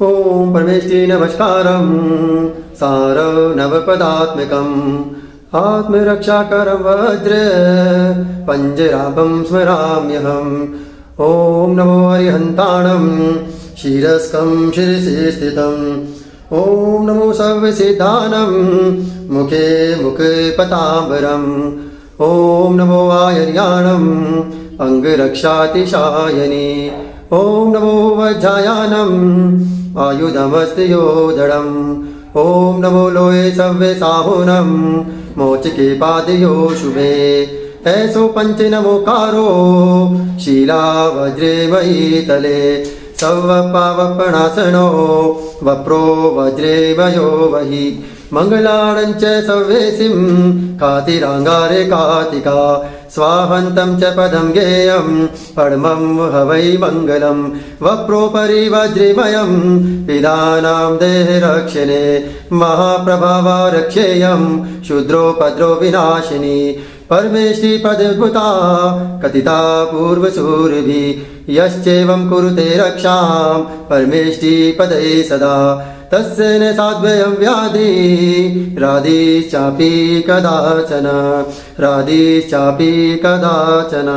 ॐ परमेष्टि नमस्कारं सारं नवपदात्मकम् आत्मरक्षाकरं वज्र पञ्जराभं स्मराम्यहम्। ॐ नमो अरिहन्ताणं शिरस्कं शिरसि स्थितम्। ॐ नमो सर्वसिद्धानं मुखे मुखे पताम्बरम्। ॐ नमो आयर्याणम् अङ्गरक्षातिशायने। ॐ नमो वज्रायानम् आयुधमस्त्योदरम्। ॐ नमो लोये सव्यसाहुनं मोचके पादयो शुभे। ऐसो पंच नमोकारो शीला वज्रे मयीतले सवपावपणासनो वप्रो वज्रे वयो वहि। मङ्गलाणञ्च सव्येसिं कातिराङ्गारे कातिका स्वाहन्तं च पदं गेयं परमं हवै मङ्गलं। वप्रोपरि वज्रिमयं पिदानां देहरक्षणे महाप्रभावा रक्षेयं शूद्रोपद्रो विनाशिनी। परमेष्टि पदभूता कथिता पूर्वसूरिभिः यश्चैवं कुरुते रक्षां परमेष्टि पदे सदा तस्य न साद्वयं व्याधि राधिश्चापि कदाचन राधिश्चापि कदाचन।